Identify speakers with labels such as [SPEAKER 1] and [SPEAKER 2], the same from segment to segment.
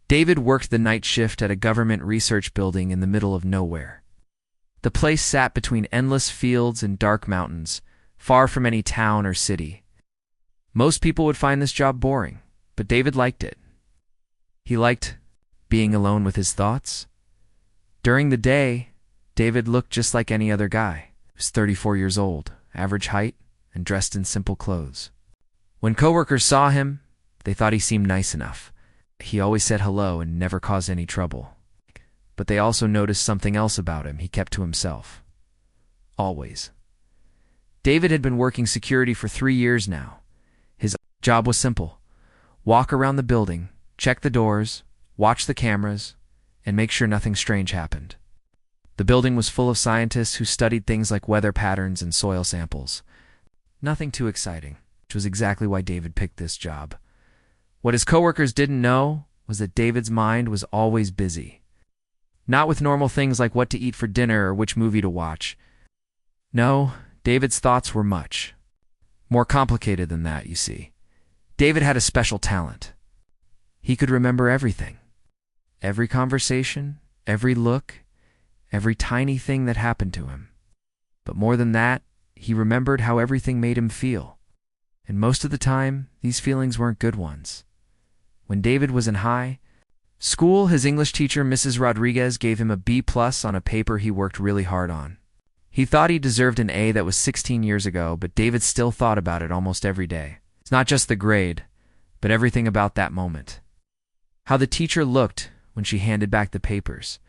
[SPEAKER 1] David worked the night shift at a government research building in the middle of nowhere. The place sat between endless fields and dark mountains, far from any town or city. Most people would find this job boring, but David liked it. He liked being alone with his thoughts. During the day, David looked just like any other guy. He was 34 years old, average height, and dressed in simple clothes. When coworkers saw him, they thought he seemed nice enough. He always said hello and never caused any trouble. But they also noticed something else about him he kept to himself. Always. David had been working security for 3 years now. His job was simple. Walk around the building, check the doors, watch the cameras, and make sure nothing strange happened. The building was full of scientists who studied things like weather patterns and soil samples. Nothing too exciting, which was exactly why David picked this job. What his coworkers didn't know was that David's mind was always busy. Not with normal things like what to eat for dinner or which movie to watch. No, David's thoughts were much more complicated than that, you see. David had a special talent. He could remember everything. Every conversation, every look, every tiny thing that happened to him. But more than that, he remembered how everything made him feel. And most of the time, these feelings weren't good ones. When David was in high school, his English teacher, Mrs. Rodriguez, gave him a B+ on a paper he worked really hard on. He thought he deserved an A that was 16 years ago, but David still thought about it almost every day. It's not just the grade, but everything about that moment. How the teacher looked when she handed back the papers.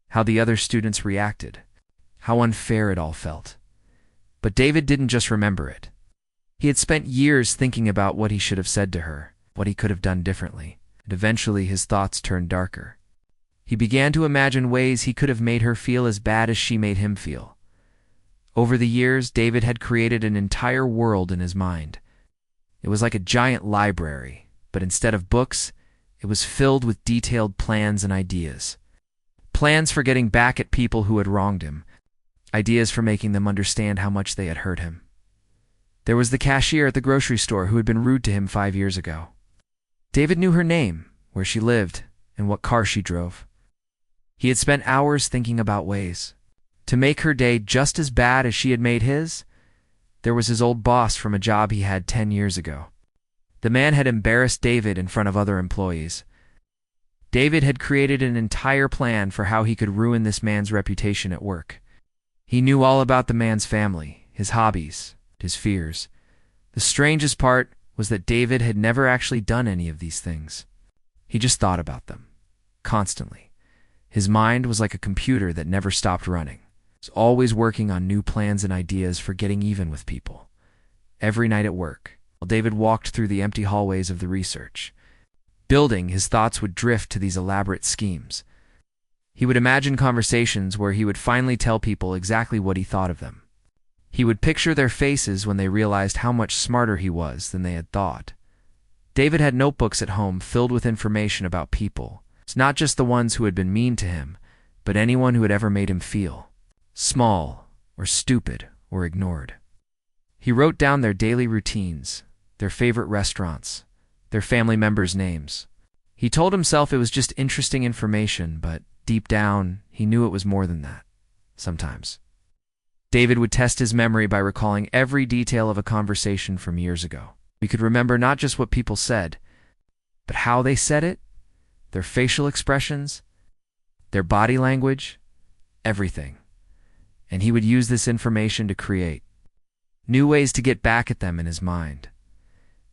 [SPEAKER 1] How the other students reacted. How unfair it all felt. But David didn't just remember it. He had spent years thinking about what he should have said to her, what he could have done differently, and eventually his thoughts turned darker. He began to imagine ways he could have made her feel as bad as she made him feel. Over the years, David had created an entire world in his mind. It was like a giant library, but instead of books, it was filled with detailed plans and ideas. Plans for getting back at people who had wronged him. Ideas for making them understand how much they had hurt him. There was the cashier at the grocery store who had been rude to him 5 years ago. David knew her name, where she lived, and what car she drove. He had spent hours thinking about ways to make her day just as bad as she had made his. There was his old boss from a job he had 10 years ago. The man had embarrassed David in front of other employees. David had created an entire plan for how he could ruin this man's reputation at work. He knew all about the man's family, his hobbies, his fears. The strangest part was that David had never actually done any of these things. He just thought about them, constantly. His mind was like a computer that never stopped running. He was always working on new plans and ideas for getting even with people. Every night at work, while David walked through the empty hallways of the research building, his thoughts would drift to these elaborate schemes. He would imagine conversations where he would finally tell people exactly what he thought of them. He would picture their faces when they realized how much smarter he was than they had thought. David had notebooks at home filled with information about people. It's not just the ones who had been mean to him, but anyone who had ever made him feel small or stupid or ignored. He wrote down their daily routines, their favorite restaurants, their family members' names. He told himself it was just interesting information, but deep down, he knew it was more than that. Sometimes David would test his memory by recalling every detail of a conversation from years ago. He could remember not just what people said, but how they said it, their facial expressions, their body language, everything. And he would use this information to create new ways to get back at them in his mind.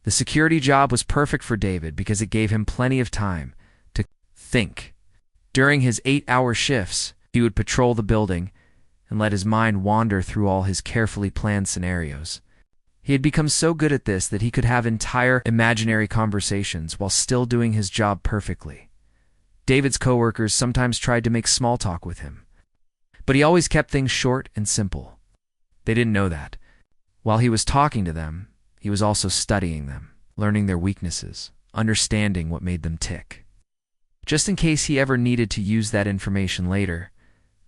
[SPEAKER 1] The security job was perfect for David because it gave him plenty of time to think. During his 8-hour shifts, he would patrol the building and let his mind wander through all his carefully planned scenarios. He had become so good at this that he could have entire imaginary conversations while still doing his job perfectly. David's coworkers sometimes tried to make small talk with him, but he always kept things short and simple. They didn't know that. While he was talking to them, he was also studying them, learning their weaknesses, understanding what made them tick. Just in case he ever needed to use that information later,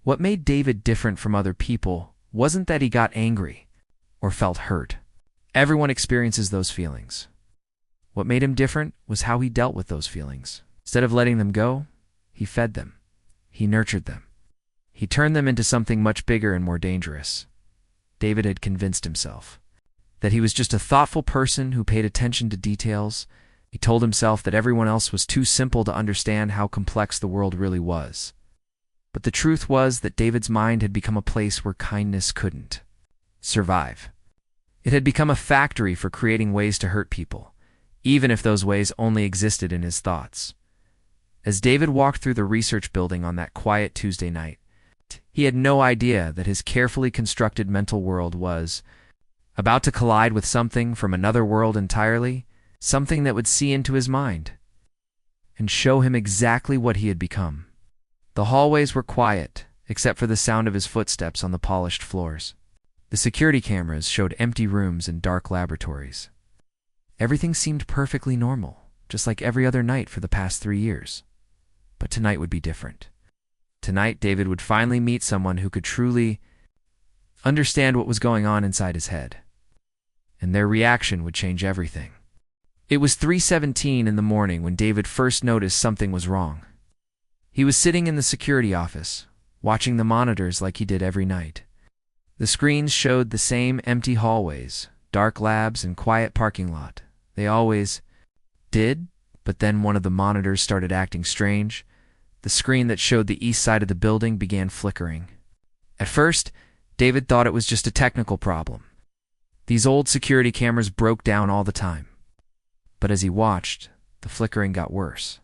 [SPEAKER 1] what made David different from other people wasn't that he got angry or felt hurt. Everyone experiences those feelings. What made him different was how he dealt with those feelings. Instead of letting them go, he fed them. He nurtured them. He turned them into something much bigger and more dangerous. David had convinced himself that he was just a thoughtful person who paid attention to details. He told himself that everyone else was too simple to understand how complex the world really was. But the truth was that David's mind had become a place where kindness couldn't survive. It had become a factory for creating ways to hurt people, even if those ways only existed in his thoughts. As David walked through the research building on that quiet Tuesday night, he had no idea that his carefully constructed mental world was about to collide with something from another world entirely, something that would see into his mind and show him exactly what he had become. The hallways were quiet, except for the sound of his footsteps on the polished floors. The security cameras showed empty rooms and dark laboratories. Everything seemed perfectly normal, just like every other night for the past 3 years. But tonight would be different. Tonight, David would finally meet someone who could truly understand what was going on inside his head. And their reaction would change everything. It was 3:17 in the morning when David first noticed something was wrong. He was sitting in the security office, watching the monitors like he did every night. The screens showed the same empty hallways, dark labs, and quiet parking lot. They always did, but then one of the monitors started acting strange. The screen that showed the east side of the building began flickering. At first, David thought it was just a technical problem. These old security cameras broke down all the time. But as he watched, the flickering got worse.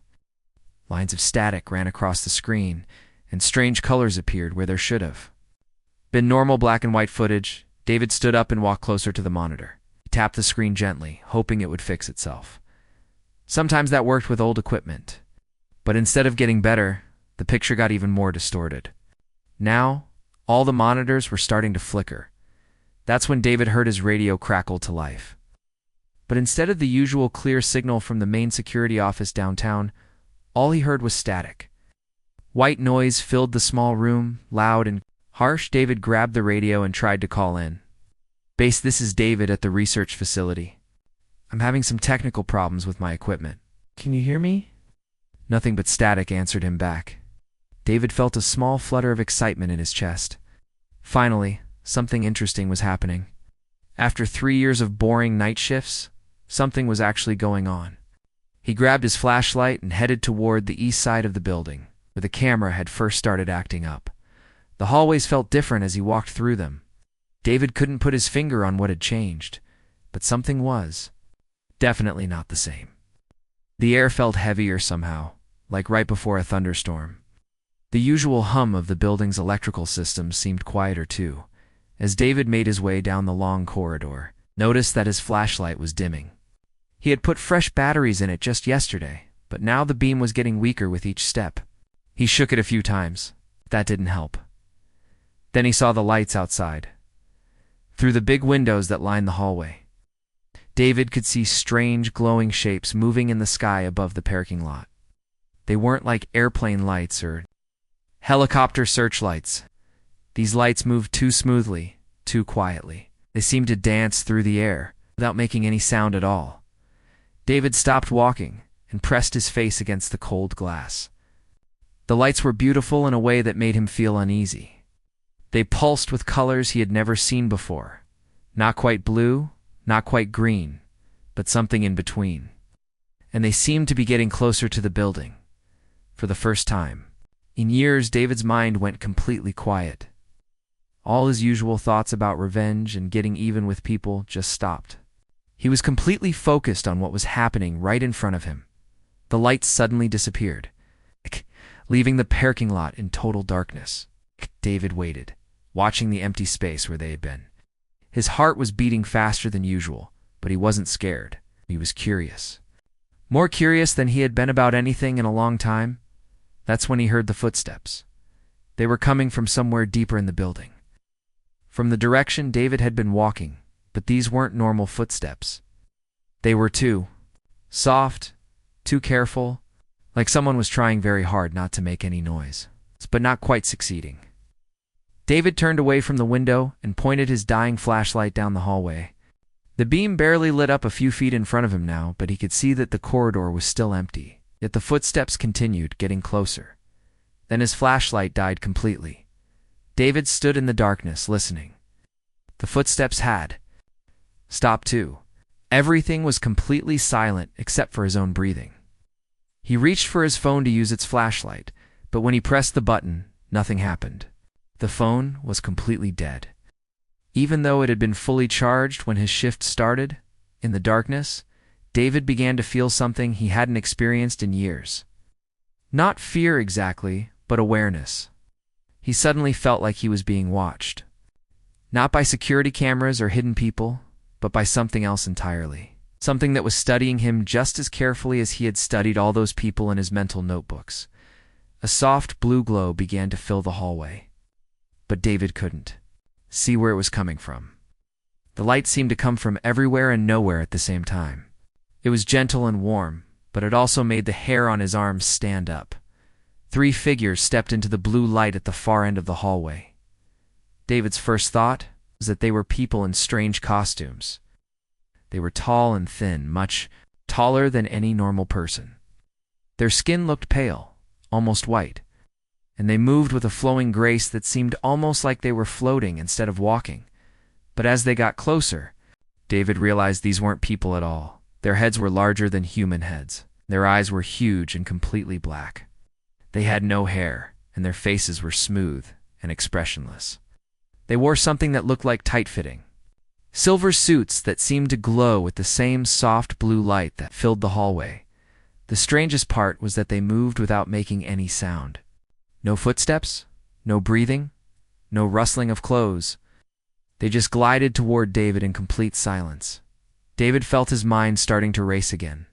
[SPEAKER 1] Lines of static ran across the screen, and strange colors appeared where there should have been normal black and white footage. David stood up and walked closer to the monitor. He tapped the screen gently, hoping it would fix itself. Sometimes that worked with old equipment. But instead of getting better, the picture got even more distorted. Now, all the monitors were starting to flicker. That's when David heard his radio crackle to life. But instead of the usual clear signal from the main security office downtown, all he heard was static. White noise filled the small room, loud and harsh. David grabbed the radio and tried to call in. "Base, this is David at the research facility. I'm having some technical problems with my equipment. Can you hear me?" Nothing but static answered him back. David felt a small flutter of excitement in his chest. Finally, something interesting was happening. After 3 years of boring night shifts, something was actually going on. He grabbed his flashlight and headed toward the east side of the building, where the camera had first started acting up. The hallways felt different as he walked through them. David couldn't put his finger on what had changed, but something was. Definitely not the same. The air felt heavier somehow, like right before a thunderstorm. The usual hum of the building's electrical systems seemed quieter too. As David made his way down the long corridor, noticed that his flashlight was dimming. He had put fresh batteries in it just yesterday, but now the beam was getting weaker with each step. He shook it a few times. That didn't help. Then he saw the lights outside, through the big windows that lined the hallway. David could see strange glowing shapes moving in the sky above the parking lot. They weren't like airplane lights or helicopter searchlights. These lights moved too smoothly, too quietly. They seemed to dance through the air, without making any sound at all. David stopped walking and pressed his face against the cold glass. The lights were beautiful in a way that made him feel uneasy. They pulsed with colors he had never seen before. Not quite blue, not quite green, but something in between. And they seemed to be getting closer to the building. For the first time in years, David's mind went completely quiet. All his usual thoughts about revenge and getting even with people just stopped. He was completely focused on what was happening right in front of him. The lights suddenly disappeared, leaving the parking lot in total darkness. David waited, watching the empty space where they had been. His heart was beating faster than usual, but he wasn't scared. He was curious. More curious than he had been about anything in a long time. That's when he heard the footsteps. They were coming from somewhere deeper in the building. From the direction David had been walking, but these weren't normal footsteps. They were too soft, too careful, like someone was trying very hard not to make any noise, but not quite succeeding. David turned away from the window and pointed his dying flashlight down the hallway. The beam barely lit up a few feet in front of him now, but he could see that the corridor was still empty. Yet the footsteps continued, getting closer. Then his flashlight died completely. David stood in the darkness, listening. The footsteps had stopped too. Everything was completely silent except for his own breathing. He reached for his phone to use its flashlight, but when he pressed the button, nothing happened. The phone was completely dead. Even though it had been fully charged when his shift started, in the darkness, David began to feel something he hadn't experienced in years. Not fear exactly, but awareness. He suddenly felt like he was being watched. Not by security cameras or hidden people, but by something else entirely. Something that was studying him just as carefully as he had studied all those people in his mental notebooks. A soft blue glow began to fill the hallway. But David couldn't see where it was coming from. The light seemed to come from everywhere and nowhere at the same time. It was gentle and warm, but it also made the hair on his arms stand up. 3 figures stepped into the blue light at the far end of the hallway. David's first thought was that they were people in strange costumes. They were tall and thin, much taller than any normal person. Their skin looked pale, almost white, and they moved with a flowing grace that seemed almost like they were floating instead of walking. But as they got closer, David realized these weren't people at all. Their heads were larger than human heads. Their eyes were huge and completely black. They had no hair, and their faces were smooth and expressionless. They wore something that looked like tight-fitting silver suits that seemed to glow with the same soft blue light that filled the hallway. The strangest part was that they moved without making any sound. No footsteps, no breathing, no rustling of clothes. They just glided toward David in complete silence. David felt his mind starting to race again,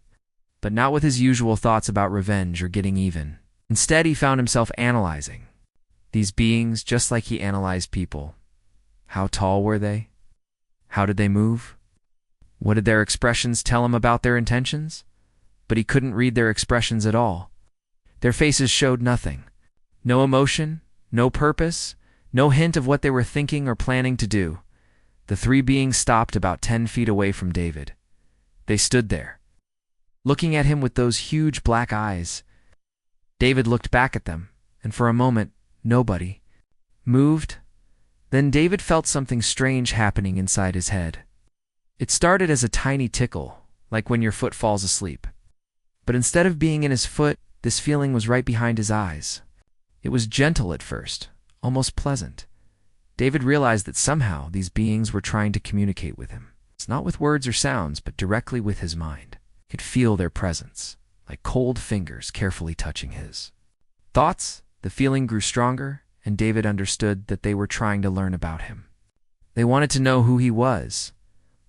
[SPEAKER 1] but not with his usual thoughts about revenge or getting even. Instead, he found himself analyzing these beings just like he analyzed people. How tall were they? How did they move? What did their expressions tell him about their intentions? But he couldn't read their expressions at all. Their faces showed nothing. No emotion, no purpose, no hint of what they were thinking or planning to do. The 3 beings stopped about 10 feet away from David. They stood there, looking at him with those huge black eyes. David looked back at them, and for a moment, nobody moved. Then David felt something strange happening inside his head. It started as a tiny tickle, like when your foot falls asleep. But instead of being in his foot, this feeling was right behind his eyes. It was gentle at first, almost pleasant. David realized that somehow these beings were trying to communicate with him. It's not with words or sounds, but directly with his mind. He could feel their presence, like cold fingers carefully touching his thoughts. The feeling grew stronger, and David understood that they were trying to learn about him. They wanted to know who he was,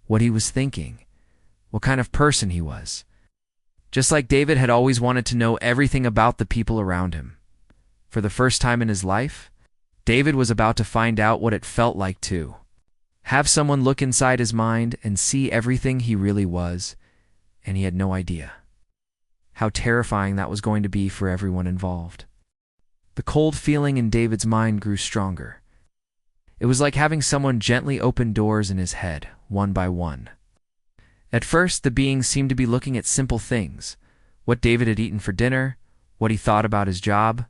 [SPEAKER 1] what he was thinking, what kind of person he was. Just like David had always wanted to know everything about the people around him. For the first time in his life, David was about to find out what it felt like to have someone look inside his mind and see everything he really was, and he had no idea how terrifying that was going to be for everyone involved. The cold feeling in David's mind grew stronger. It was like having someone gently open doors in his head, one by one. At first, the beings seemed to be looking at simple things: what David had eaten for dinner, what he thought about his job,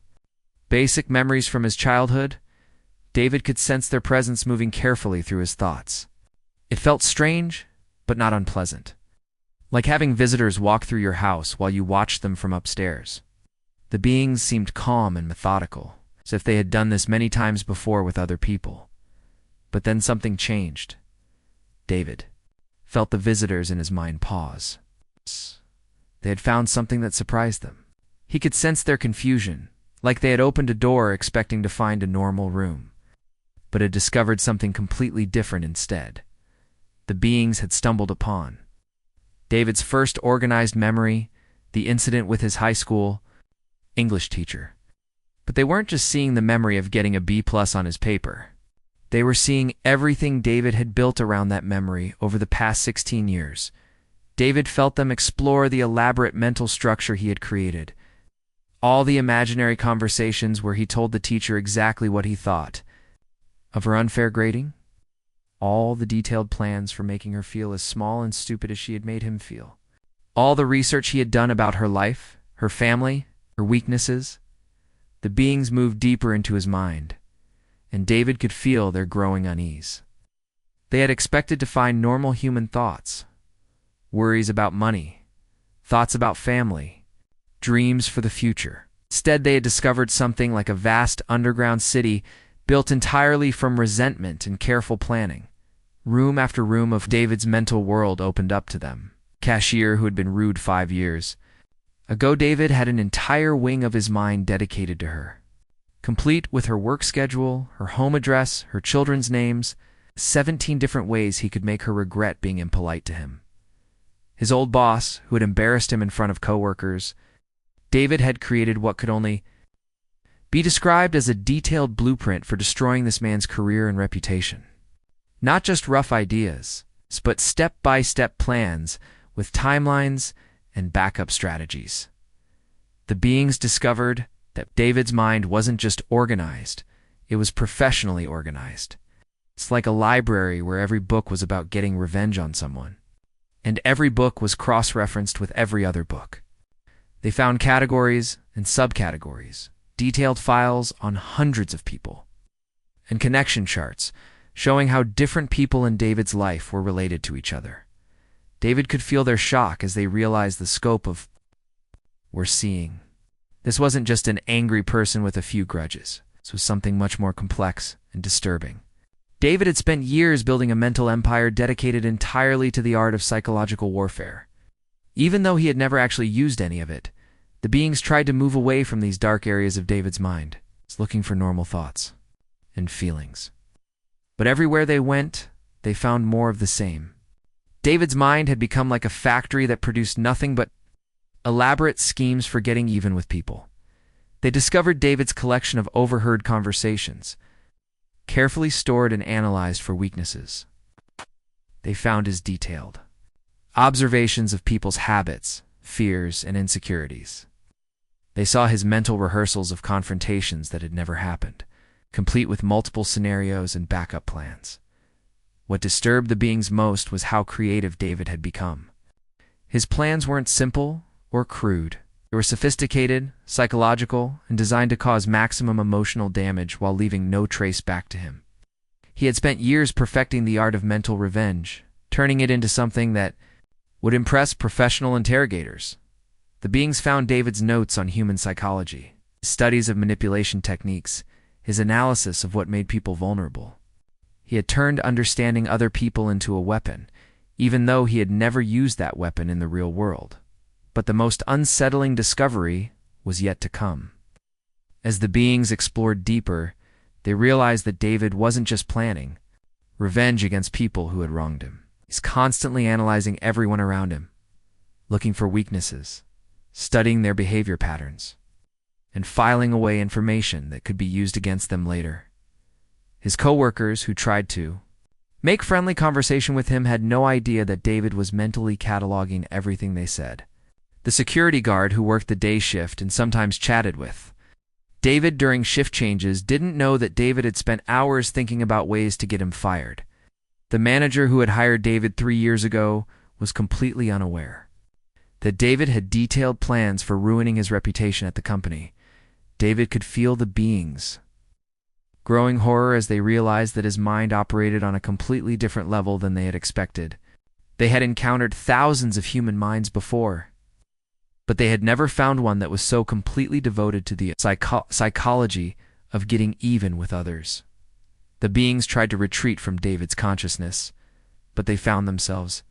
[SPEAKER 1] basic memories from his childhood. David could sense their presence moving carefully through his thoughts. It felt strange, but not unpleasant. Like having visitors walk through your house while you watched them from upstairs. The beings seemed calm and methodical, as if they had done this many times before with other people. But then something changed. David felt the visitors in his mind pause. They had found something that surprised them. He could sense their confusion, like they had opened a door expecting to find a normal room, but had discovered something completely different instead. The beings had stumbled upon David's first organized memory, the incident with his high school English teacher. But they weren't just seeing the memory of getting a B+ on his paper. They were seeing everything David had built around that memory over the past 16 years. David felt them explore the elaborate mental structure he had created. All the imaginary conversations where he told the teacher exactly what he thought of her unfair grading. All the detailed plans for making her feel as small and stupid as she had made him feel. All the research he had done about her life, her family, her weaknesses. The beings moved deeper into his mind, and David could feel their growing unease. They had expected to find normal human thoughts, worries about money, thoughts about family, dreams for the future. Instead, they had discovered something like a vast underground city built entirely from resentment and careful planning. Room after room of David's mental world opened up to them. Cashier who had been rude 5 years ago, David had an entire wing of his mind dedicated to her, complete with her work schedule, her home address, her children's names, 17 different ways he could make her regret being impolite to him. His old boss, who had embarrassed him in front of coworkers, David had created what could only be described as a detailed blueprint for destroying this man's career and reputation. Not just rough ideas, but step-by-step plans with timelines and backup strategies. The beings discovered that David's mind wasn't just organized, it was professionally organized. It's like a library where every book was about getting revenge on someone, and every book was cross-referenced with every other book. They found categories and subcategories, detailed files on hundreds of people, and connection charts showing how different people in David's life were related to each other. David could feel their shock as they realized the scope of what we're seeing. This wasn't just an angry person with a few grudges. This was something much more complex and disturbing. David had spent years building a mental empire dedicated entirely to the art of psychological warfare. Even though he had never actually used any of it, the beings tried to move away from these dark areas of David's mind, looking for normal thoughts and feelings. But everywhere they went, they found more of the same. David's mind had become like a factory that produced nothing but elaborate schemes for getting even with people. They discovered David's collection of overheard conversations, carefully stored and analyzed for weaknesses. They found his detailed observations of people's habits, fears, and insecurities. They saw his mental rehearsals of confrontations that had never happened, complete with multiple scenarios and backup plans. What disturbed the beings most was how creative David had become. His plans weren't simple or crude. They were sophisticated, psychological, and designed to cause maximum emotional damage while leaving no trace back to him. He had spent years perfecting the art of mental revenge, turning it into something that would impress professional interrogators. The beings found David's notes on human psychology, his studies of manipulation techniques, his analysis of what made people vulnerable. He had turned understanding other people into a weapon, even though he had never used that weapon in the real world. But the most unsettling discovery was yet to come. As the beings explored deeper, they realized that David wasn't just planning revenge against people who had wronged him. He's constantly analyzing everyone around him, looking for weaknesses, studying their behavior patterns, and filing away information that could be used against them later. His coworkers, who tried to make friendly conversation with him, had no idea that David was mentally cataloging everything they said. The security guard who worked the day shift and sometimes chatted with David during shift changes didn't know that David had spent hours thinking about ways to get him fired. The manager who had hired David 3 years ago was completely unaware that David had detailed plans for ruining his reputation at the company. David could feel the beings' growing horror as they realized that his mind operated on a completely different level than they had expected. They had encountered thousands of human minds before, but they had never found one that was so completely devoted to the psychology of getting even with others. The beings tried to retreat from David's consciousness, but they found themselves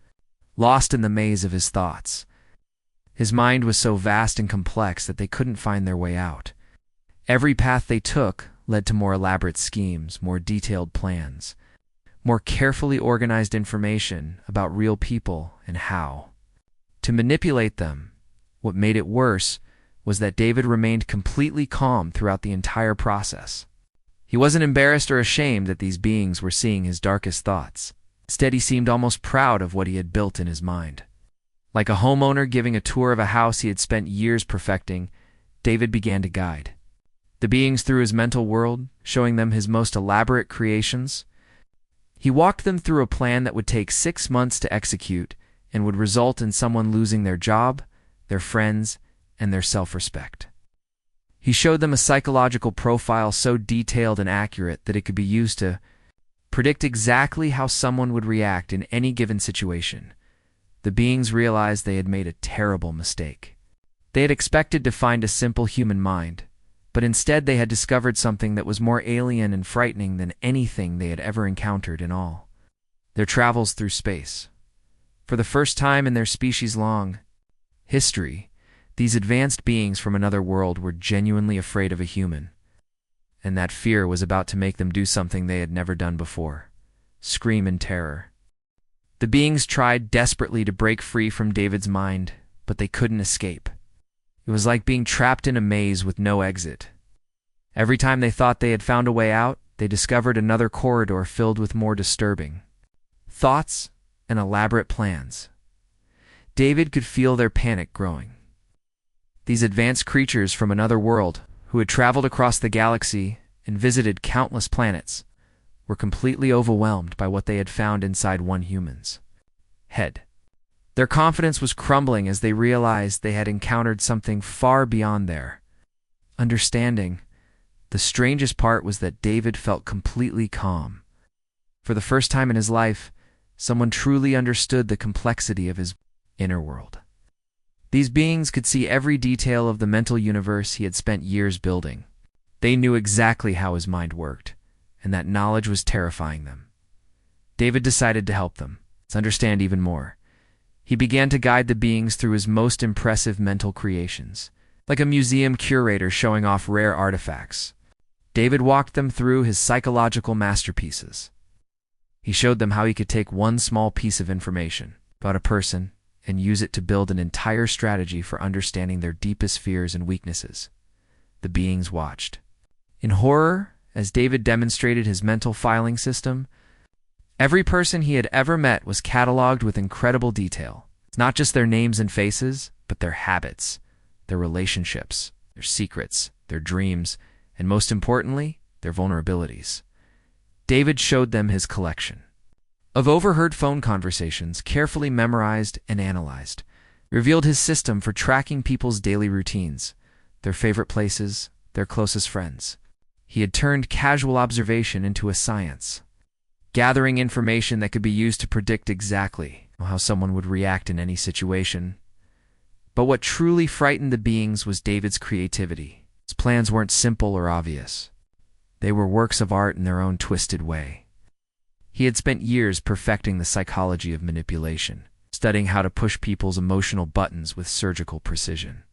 [SPEAKER 1] lost in the maze of his thoughts. His mind was so vast and complex that they couldn't find their way out. Every path they took led to more elaborate schemes, more detailed plans, more carefully organized information about real people and how to manipulate them. What made it worse was that David remained completely calm throughout the entire process. He wasn't embarrassed or ashamed that these beings were seeing his darkest thoughts. Instead, he seemed almost proud of what he had built in his mind. Like a homeowner giving a tour of a house he had spent years perfecting, David began to guide the beings through his mental world, showing them his most elaborate creations. He walked them through a plan that would take 6 months to execute and would result in someone losing their job, their friends, and their self-respect. He showed them a psychological profile so detailed and accurate that it could be used to predict exactly how someone would react in any given situation. The beings realized they had made a terrible mistake. They had expected to find a simple human mind, but instead they had discovered something that was more alien and frightening than anything they had ever encountered in all their travels through space. For the first time in their species-long history, these advanced beings from another world were genuinely afraid of a human, and that fear was about to make them do something they had never done before: scream in terror. The beings tried desperately to break free from David's mind, but they couldn't escape. It was like being trapped in a maze with no exit. Every time they thought they had found a way out, they discovered another corridor filled with more disturbing thoughts and elaborate plans. David could feel their panic growing. These advanced creatures from another world, who had traveled across the galaxy and visited countless planets, were completely overwhelmed by what they had found inside one human's head. Their confidence was crumbling as they realized they had encountered something far beyond their understanding. The strangest part was that David felt completely calm. For the first time in his life, someone truly understood the complexity of his inner world. These beings could see every detail of the mental universe he had spent years building. They knew exactly how his mind worked, and that knowledge was terrifying them. David decided to help them to understand even more. He began to guide the beings through his most impressive mental creations, like a museum curator showing off rare artifacts. David walked them through his psychological masterpieces. He showed them how he could take one small piece of information about a person and use it to build an entire strategy for understanding their deepest fears and weaknesses. The beings watched in horror as David demonstrated his mental filing system. Every person he had ever met was cataloged with incredible detail. It's not just their names and faces, but their habits, their relationships, their secrets, their dreams, and most importantly, their vulnerabilities. David showed them his collection of overheard phone conversations, carefully memorized and analyzed, revealed his system for tracking people's daily routines, their favorite places, their closest friends. He had turned casual observation into a science, gathering information that could be used to predict exactly how someone would react in any situation. But what truly frightened the beings was David's creativity. His plans weren't simple or obvious. They were works of art in their own twisted way. He had spent years perfecting the psychology of manipulation, studying how to push people's emotional buttons with surgical precision.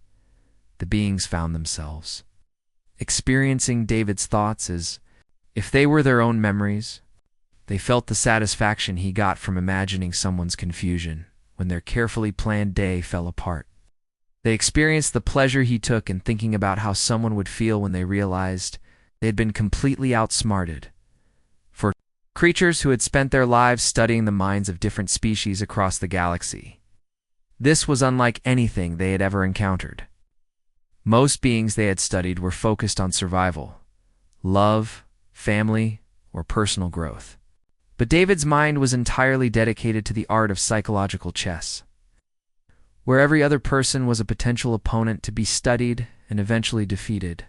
[SPEAKER 1] The beings found themselves experiencing David's thoughts as if they were their own memories. They felt the satisfaction he got from imagining someone's confusion when their carefully planned day fell apart. They experienced the pleasure he took in thinking about how someone would feel when they realized they had been completely outsmarted. For creatures who had spent their lives studying the minds of different species across the galaxy, this was unlike anything they had ever encountered. Most beings they had studied were focused on survival, love, family, or personal growth. But David's mind was entirely dedicated to the art of psychological chess, where every other person was a potential opponent to be studied and eventually defeated.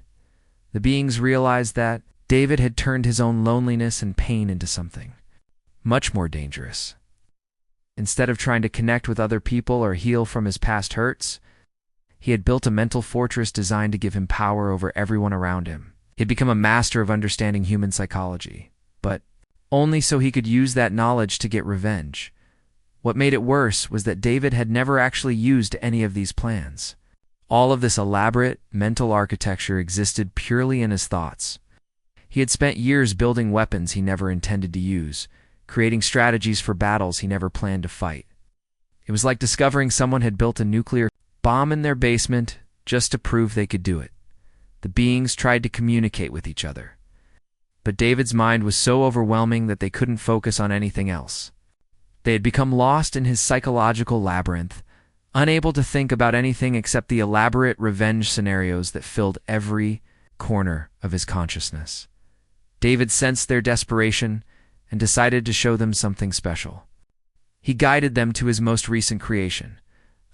[SPEAKER 1] The beings realized that David had turned his own loneliness and pain into something much more dangerous. Instead of trying to connect with other people or heal from his past hurts, he had built a mental fortress designed to give him power over everyone around him. He had become a master of understanding human psychology, but only so he could use that knowledge to get revenge. What made it worse was that David had never actually used any of these plans. All of this elaborate mental architecture existed purely in his thoughts. He had spent years building weapons he never intended to use, creating strategies for battles he never planned to fight. It was like discovering someone had built a nuclear bomb in their basement just to prove they could do it. The beings tried to communicate with each other, but David's mind was so overwhelming that they couldn't focus on anything else. They had become lost in his psychological labyrinth, unable to think about anything except the elaborate revenge scenarios that filled every corner of his consciousness. David sensed their desperation and decided to show them something special. He guided them to his most recent creation,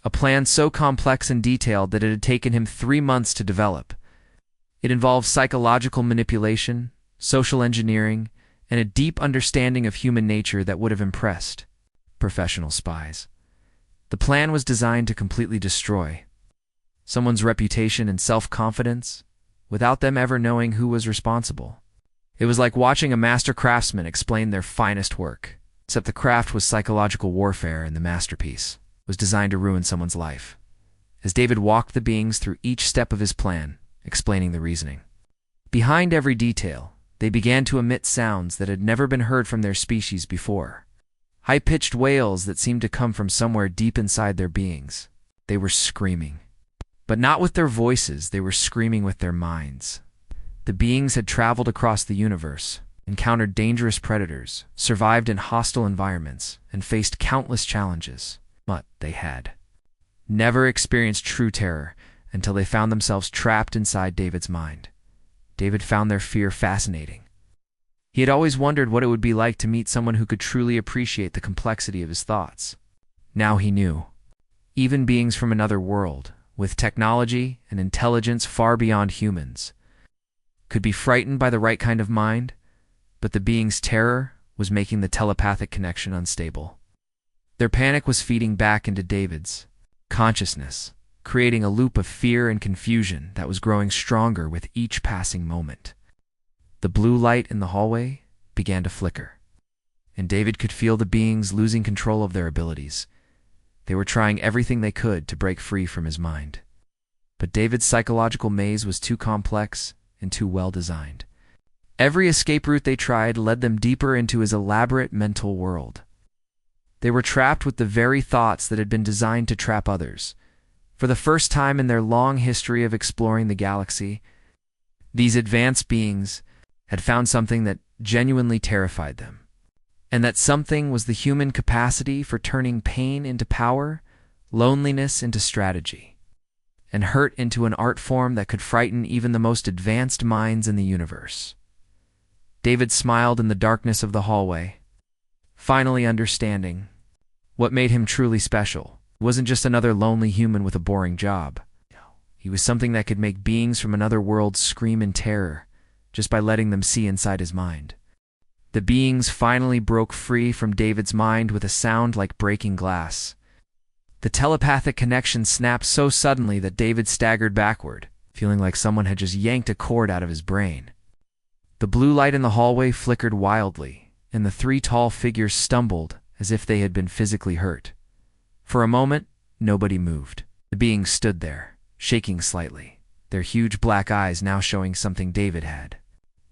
[SPEAKER 1] a plan so complex and detailed that it had taken him 3 months to develop. It involved psychological manipulation, social engineering, and a deep understanding of human nature that would have impressed professional spies. The plan was designed to completely destroy someone's reputation and self-confidence without them ever knowing who was responsible. It was like watching a master craftsman explain their finest work, except the craft was psychological warfare and the masterpiece was designed to ruin someone's life. As David walked the beings through each step of his plan, explaining the reasoning behind every detail, they began to emit sounds that had never been heard from their species before. High-pitched wails that seemed to come from somewhere deep inside their beings. They were screaming. But not with their voices, they were screaming with their minds. The beings had traveled across the universe, encountered dangerous predators, survived in hostile environments, and faced countless challenges. But they had never experienced true terror until they found themselves trapped inside David's mind. David found their fear fascinating. He had always wondered what it would be like to meet someone who could truly appreciate the complexity of his thoughts. Now he knew. Even beings from another world, with technology and intelligence far beyond humans, could be frightened by the right kind of mind, but the being's terror was making the telepathic connection unstable. Their panic was feeding back into David's consciousness, creating a loop of fear and confusion that was growing stronger with each passing moment. The blue light in the hallway began to flicker, and David could feel the beings losing control of their abilities. They were trying everything they could to break free from his mind. But David's psychological maze was too complex and too well designed. Every escape route they tried led them deeper into his elaborate mental world. They were trapped with the very thoughts that had been designed to trap others. For the first time in their long history of exploring the galaxy, these advanced beings had found something that genuinely terrified them. And that something was the human capacity for turning pain into power, loneliness into strategy, and hurt into an art form that could frighten even the most advanced minds in the universe. David smiled in the darkness of the hallway, finally understanding what made him truly special. He wasn't just another lonely human with a boring job. He was something that could make beings from another world scream in terror just by letting them see inside his mind. The beings finally broke free from David's mind with a sound like breaking glass. The telepathic connection snapped so suddenly that David staggered backward, feeling like someone had just yanked a cord out of his brain. The blue light in the hallway flickered wildly, and the 3 tall figures stumbled as if they had been physically hurt. For a moment, nobody moved. The beings stood there, shaking slightly, their huge black eyes now showing something David had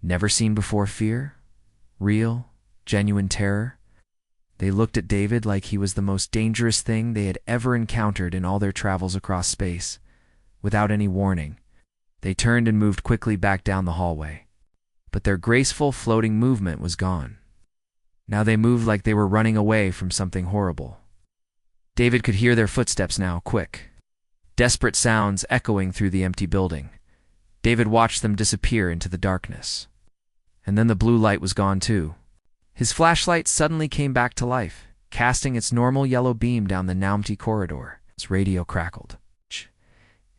[SPEAKER 1] never seen before: fear. Real, genuine terror. They looked at David like he was the most dangerous thing they had ever encountered in all their travels across space. Without any warning, they turned and moved quickly back down the hallway. But their graceful, floating movement was gone. Now they moved like they were running away from something horrible. David could hear their footsteps now, quick, desperate sounds echoing through the empty building. David watched them disappear into the darkness. And then the blue light was gone too. His flashlight suddenly came back to life, casting its normal yellow beam down the now empty corridor. His radio crackled,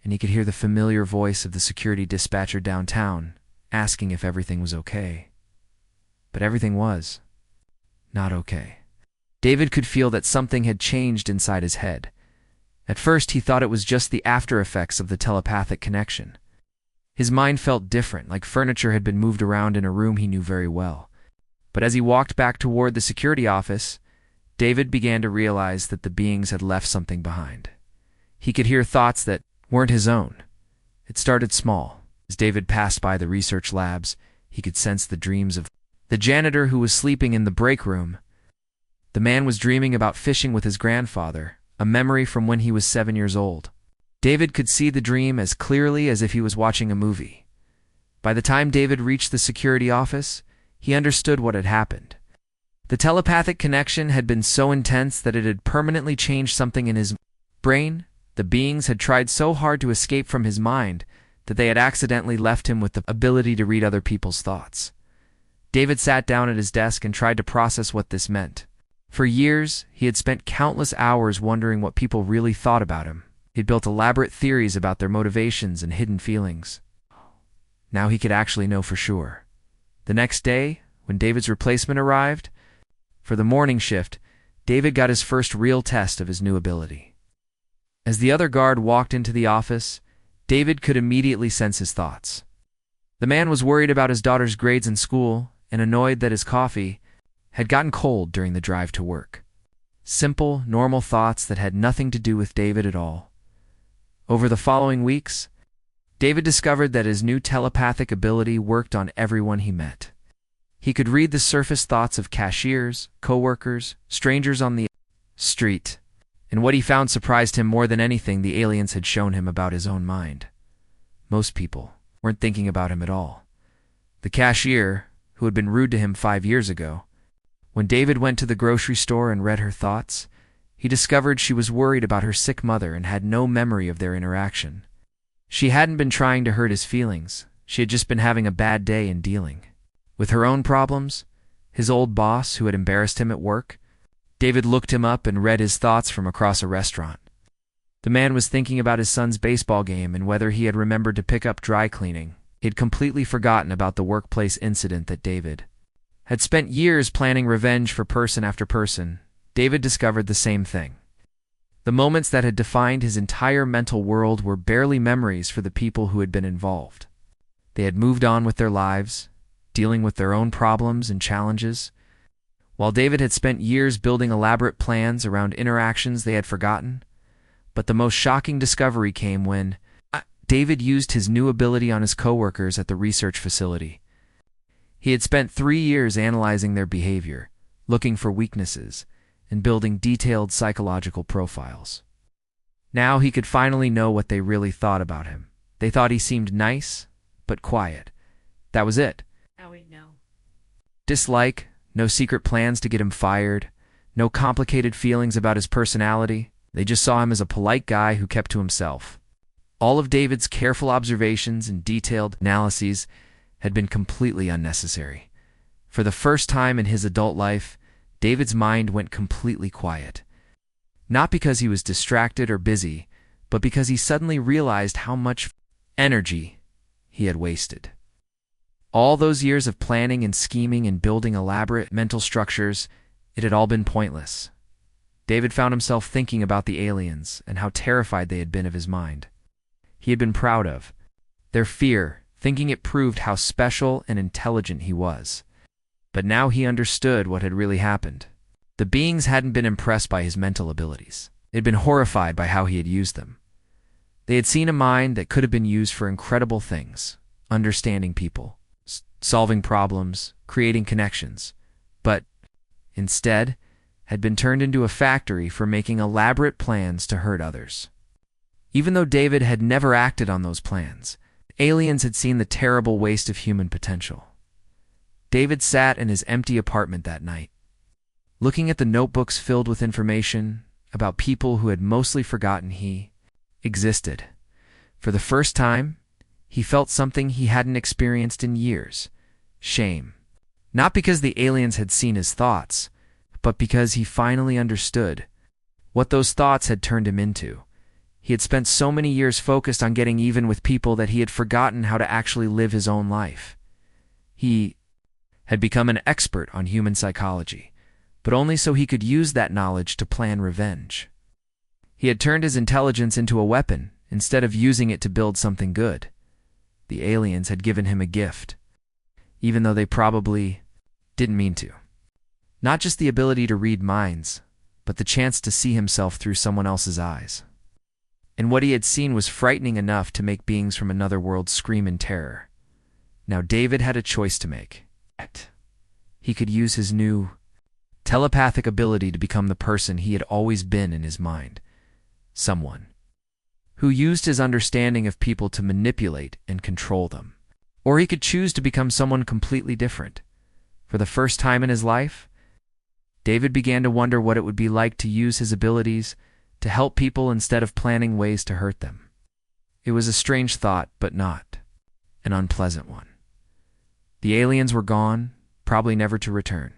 [SPEAKER 1] and he could hear the familiar voice of the security dispatcher downtown, asking if everything was okay. But everything was not okay. David could feel that something had changed inside his head. At first, he thought it was just the after effects of the telepathic connection. His mind felt different, like furniture had been moved around in a room he knew very well. But as he walked back toward the security office, David began to realize that the beings had left something behind. He could hear thoughts that weren't his own. It started small. As David passed by the research labs, he could sense the dreams of the janitor who was sleeping in the break room. The man was dreaming about fishing with his grandfather, a memory from when he was 7 years old. David could see the dream as clearly as if he was watching a movie. By the time David reached the security office, he understood what had happened. The telepathic connection had been so intense that it had permanently changed something in his brain. The beings had tried so hard to escape from his mind that they had accidentally left him with the ability to read other people's thoughts. David sat down at his desk and tried to process what this meant. For years, he had spent countless hours wondering what people really thought about him. He'd built elaborate theories about their motivations and hidden feelings. Now he could actually know for sure. The next day, when David's replacement arrived, for the morning shift, David got his first real test of his new ability. As the other guard walked into the office, David could immediately sense his thoughts. The man was worried about his daughter's grades in school and annoyed that his coffee had gotten cold during the drive to work. Simple, normal thoughts that had nothing to do with David at all. Over the following weeks, David discovered that his new telepathic ability worked on everyone he met. He could read the surface thoughts of cashiers, coworkers, strangers on the street, and what he found surprised him more than anything the aliens had shown him about his own mind. Most people weren't thinking about him at all. The cashier, who had been rude to him 5 years ago, when David went to the grocery store and read her thoughts, he discovered she was worried about her sick mother and had no memory of their interaction. She hadn't been trying to hurt his feelings. She had just been having a bad day in dealing with her own problems. His old boss, who had embarrassed him at work, David looked him up and read his thoughts from across a restaurant. The man was thinking about his son's baseball game and whether he had remembered to pick up dry cleaning. He'd completely forgotten about the workplace incident that David had spent years planning revenge for person after person. David discovered the same thing. The moments that had defined his entire mental world were barely memories for the people who had been involved. They had moved on with their lives, dealing with their own problems and challenges, while David had spent years building elaborate plans around interactions they had forgotten. But the most shocking discovery came when David used his new ability on his coworkers at the research facility. He had spent 3 years analyzing their behavior, looking for weaknesses, and building detailed psychological profiles. Now he could finally know what they really thought about him. They thought he seemed nice, but quiet. That was it.
[SPEAKER 2] Now we know.
[SPEAKER 1] Dislike, no secret plans to get him fired, no complicated feelings about his personality. They just saw him as a polite guy who kept to himself. All of David's careful observations and detailed analyses had been completely unnecessary. For the first time in his adult life, David's mind went completely quiet. Not because he was distracted or busy, but because he suddenly realized how much energy he had wasted. All those years of planning and scheming and building elaborate mental structures, it had all been pointless. David found himself thinking about the aliens and how terrified they had been of his mind. He had been proud of their fear, thinking it proved how special and intelligent he was. But now he understood what had really happened. The beings hadn't been impressed by his mental abilities. They had been horrified by how he had used them. They had seen a mind that could have been used for incredible things, understanding people, solving problems, creating connections, but instead had been turned into a factory for making elaborate plans to hurt others. Even though David had never acted on those plans, aliens had seen the terrible waste of human potential. David sat in his empty apartment that night, looking at the notebooks filled with information about people who had mostly forgotten he existed. For the first time, he felt something he hadn't experienced in years: shame. Not because the aliens had seen his thoughts, but because he finally understood what those thoughts had turned him into. He had spent so many years focused on getting even with people that he had forgotten how to actually live his own life. He had become an expert on human psychology, but only so he could use that knowledge to plan revenge. He had turned his intelligence into a weapon instead of using it to build something good. The aliens had given him a gift, even though they probably didn't mean to. Not just the ability to read minds, but the chance to see himself through someone else's eyes. And what he had seen was frightening enough to make beings from another world scream in terror. Now David had a choice to make. He could use his new telepathic ability to become the person he had always been in his mind. Someone who used his understanding of people to manipulate and control them. Or he could choose to become someone completely different. For the first time in his life, David began to wonder what it would be like to use his abilities to help people instead of planning ways to hurt them. It was a strange thought, but not an unpleasant one. The aliens were gone, probably never to return.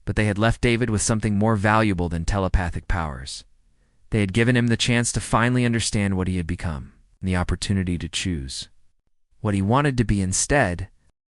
[SPEAKER 1] But they had left David with something more valuable than telepathic powers. They had given him the chance to finally understand what he had become, and the opportunity to choose. What he wanted to be instead